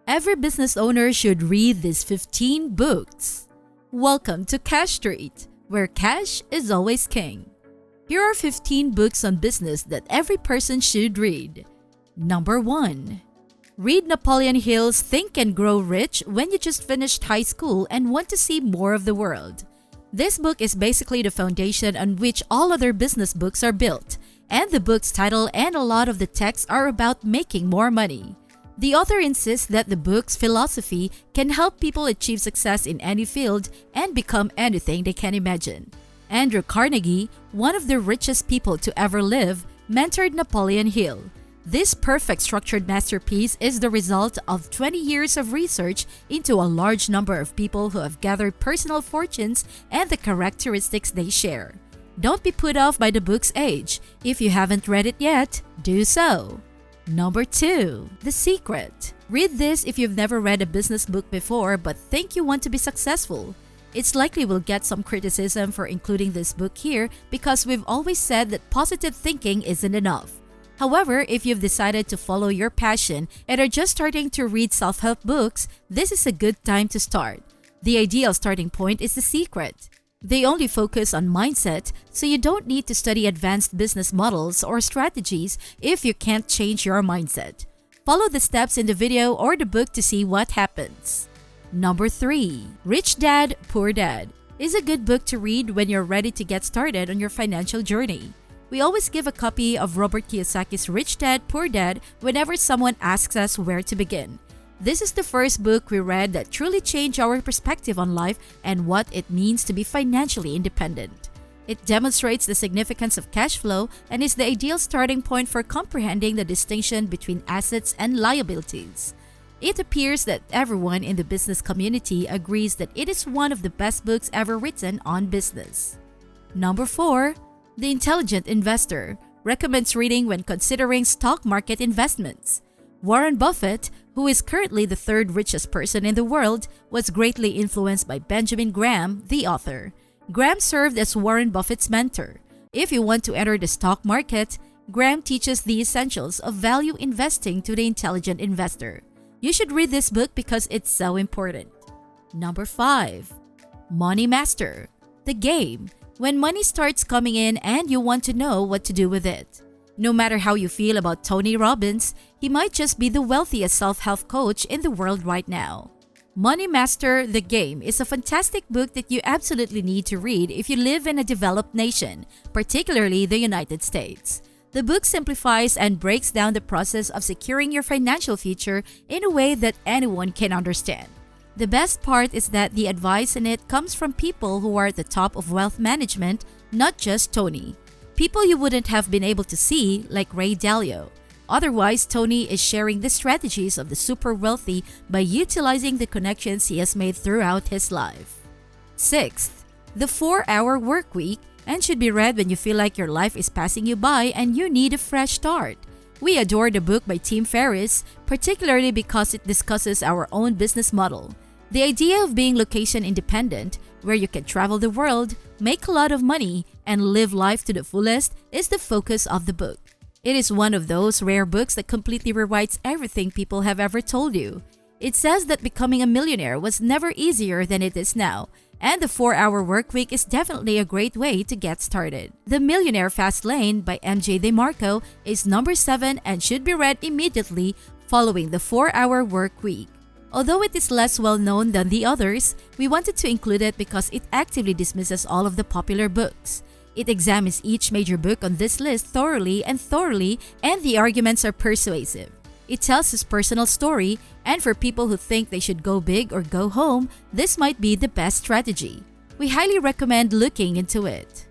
Every business owner should read these 15 books. Welcome to Cash Street, where cash is always king. Here are 15 books on business that every person should read. Number 1. Read Napoleon Hill's Think and Grow Rich when you just finished high school and want to see more of the world. This book is basically the foundation on which all other business books are built, and the book's title and a lot of the texts are about making more money. The author insists that the book's philosophy can help people achieve success in any field and become anything they can imagine. Andrew Carnegie, one of the richest people to ever live, mentored Napoleon Hill. This perfect structured masterpiece is the result of 20 years of research into a large number of people who have gathered personal fortunes and the characteristics they share. Don't be put off by the book's age. If you haven't read it yet, do so. Number 2. The Secret. Read this if you've never read a business book before but think you want to be successful. It's likely we'll get some criticism for including this book here because we've always said that positive thinking isn't enough. However, if you've decided to follow your passion and are just starting to read self-help books, this is a good time to start. The ideal starting point is The Secret. They only focus on mindset, so you don't need to study advanced business models or strategies if you can't change your mindset. Follow the steps in the video or the book to see what happens. Number 3. Rich Dad, Poor Dad is a good book to read when you're ready to get started on your financial journey. We always give a copy of Robert Kiyosaki's Rich Dad, Poor Dad whenever someone asks us where to begin. This is the first book we read that truly changed our perspective on life and what it means to be financially independent. It demonstrates the significance of cash flow and is the ideal starting point for comprehending the distinction between assets and liabilities. It appears that everyone in the business community agrees that it is one of the best books ever written on business. Number 4. The Intelligent Investor recommends reading when considering stock market investments. Warren Buffett, who is currently the third richest person in the world, was greatly influenced by Benjamin Graham, the author. Graham served as Warren Buffett's mentor. If you want to enter the stock market, Graham teaches the essentials of value investing to the intelligent investor. You should read this book because it's so important. Number 5. Money Master. The Game. When money starts coming in and you want to know what to do with it. No matter how you feel about Tony Robbins, he might just be the wealthiest self-help coach in the world right now. Money Master, The Game is a fantastic book that you absolutely need to read if you live in a developed nation, particularly the United States. The book simplifies and breaks down the process of securing your financial future in a way that anyone can understand. The best part is that the advice in it comes from people who are at the top of wealth management, not just Tony. People you wouldn't have been able to see, like Ray Dalio. Otherwise, Tony is sharing the strategies of the super wealthy by utilizing the connections he has made throughout his life. 6th, The 4-Hour Workweek, and should be read when you feel like your life is passing you by and you need a fresh start. We adore the book by Tim Ferriss, particularly because it discusses our own business model. The idea of being location independent, where you can travel the world, make a lot of money, and live life to the fullest is the focus of the book. It is one of those rare books that completely rewrites everything people have ever told you. It says that becoming a millionaire was never easier than it is now, and the 4-Hour Workweek is definitely a great way to get started. The Millionaire Fast Lane by MJ DeMarco is number 7 and should be read immediately following the 4-Hour Workweek. Although it is less well known than the others, we wanted to include it because it actively dismisses all of the popular books. It examines each major book on this list thoroughly, and the arguments are persuasive. It tells his personal story, and for people who think they should go big or go home, this might be the best strategy. We highly recommend looking into it.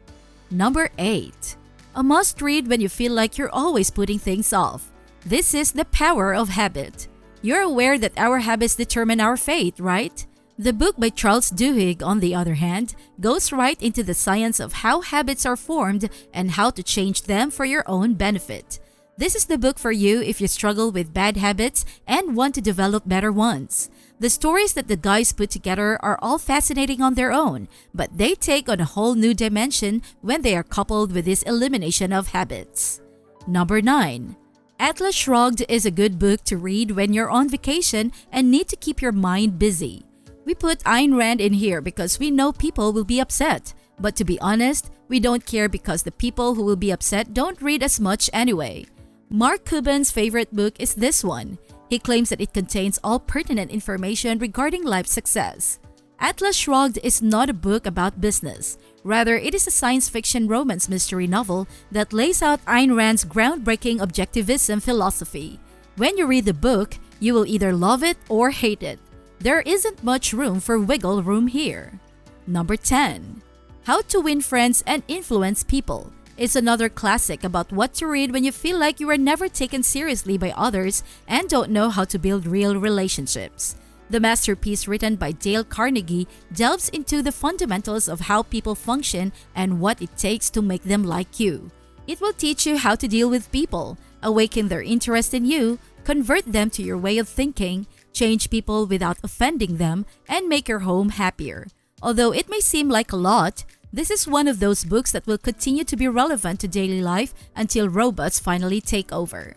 Number 8. A must-read when you feel like you're always putting things off. This is The Power of Habit. You're aware that our habits determine our fate, right? The book by Charles Duhigg, on the other hand, goes right into the science of how habits are formed and how to change them for your own benefit. This is the book for you if you struggle with bad habits and want to develop better ones. The stories that the guys put together are all fascinating on their own, but they take on a whole new dimension when they are coupled with this elimination of habits. Number 9. Atlas Shrugged is a good book to read when you're on vacation and need to keep your mind busy. We put Ayn Rand in here because we know people will be upset. But to be honest, we don't care because the people who will be upset don't read as much anyway. Mark Cuban's favorite book is this one. He claims that it contains all pertinent information regarding life success. Atlas Shrugged is not a book about business. Rather, it is a science fiction romance mystery novel that lays out Ayn Rand's groundbreaking objectivism philosophy. When you read the book, you will either love it or hate it. There isn't much room for wiggle room here. Number 10. How to Win Friends and Influence People is another classic about what to read when you feel like you are never taken seriously by others and don't know how to build real relationships. The masterpiece written by Dale Carnegie delves into the fundamentals of how people function and what it takes to make them like you. It will teach you how to deal with people, awaken their interest in you, convert them to your way of thinking, change people without offending them, and make your home happier. Although it may seem like a lot, this is one of those books that will continue to be relevant to daily life until robots finally take over.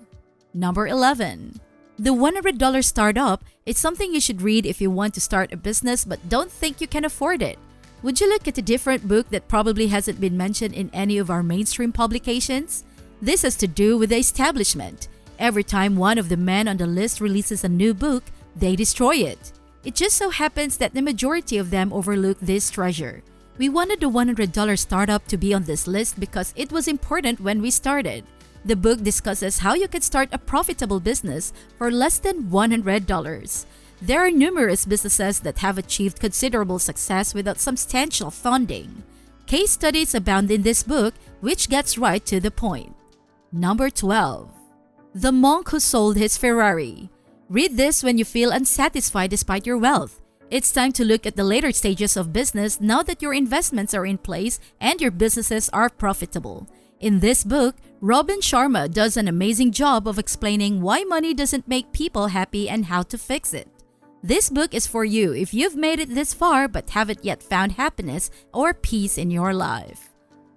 Number 11. The $100 Startup is something you should read if you want to start a business but don't think you can afford it. Would you look at a different book that probably hasn't been mentioned in any of our mainstream publications? This has to do with the establishment. Every time one of the men on the list releases a new book, they destroy it. It just so happens that the majority of them overlook this treasure. We wanted the $100 Startup to be on this list because it was important when we started. The book discusses how you can start a profitable business for less than $100. There are numerous businesses that have achieved considerable success without substantial funding. Case studies abound in this book, which gets right to the point. Number 12. The Monk Who Sold His Ferrari. Read this when you feel unsatisfied despite your wealth. It's time to look at the later stages of business now that your investments are in place and your businesses are profitable. In this book, Robin Sharma does an amazing job of explaining why money doesn't make people happy and how to fix it. This book is for you if you've made it this far but haven't yet found happiness or peace in your life.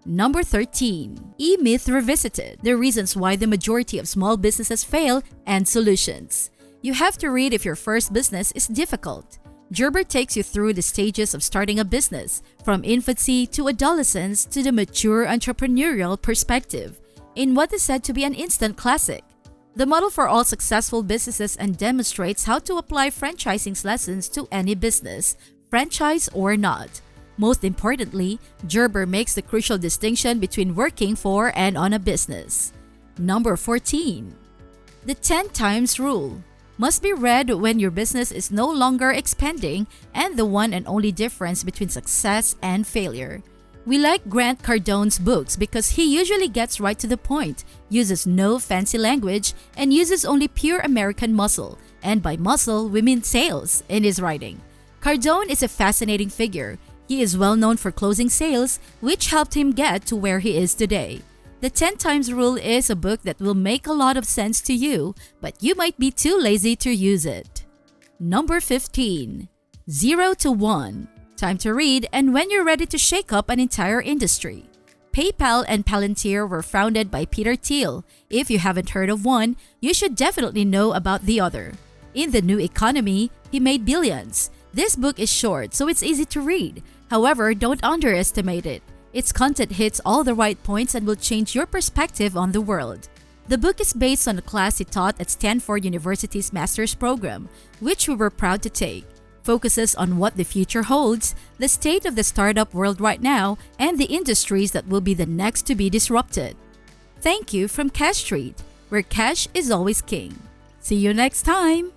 Number 13. E-Myth Revisited: The Reasons Why the Majority of Small Businesses Fail and Solutions. You have to read if your first business is difficult. Gerber takes you through the stages of starting a business, from infancy to adolescence to the mature entrepreneurial perspective, in what is said to be an instant classic. The model for all successful businesses and demonstrates how to apply franchising's lessons to any business, franchise or not. Most importantly, Gerber makes the crucial distinction between working for and on a business. Number 14. The 10 Times Rule must be read when your business is no longer expanding and the one and only difference between success and failure. We like Grant Cardone's books because he usually gets right to the point, uses no fancy language, and uses only pure American muscle, and by muscle we mean sales, in his writing. Cardone is a fascinating figure. He is well known for closing sales, which helped him get to where he is today. The 10 Times Rule is a book that will make a lot of sense to you, but you might be too lazy to use it. Number 15. 0 to 1. Time to read and when you're ready to shake up an entire industry. PayPal and Palantir were founded by Peter Thiel. If you haven't heard of one, you should definitely know about the other. In the new economy, he made billions. This book is short, so it's easy to read. However, don't underestimate it. Its content hits all the right points and will change your perspective on the world. The book is based on a class he taught at Stanford University's master's program, which we were proud to take. Focuses on what the future holds, the state of the startup world right now, and the industries that will be the next to be disrupted. Thank you from Cash Street, where cash is always king. See you next time!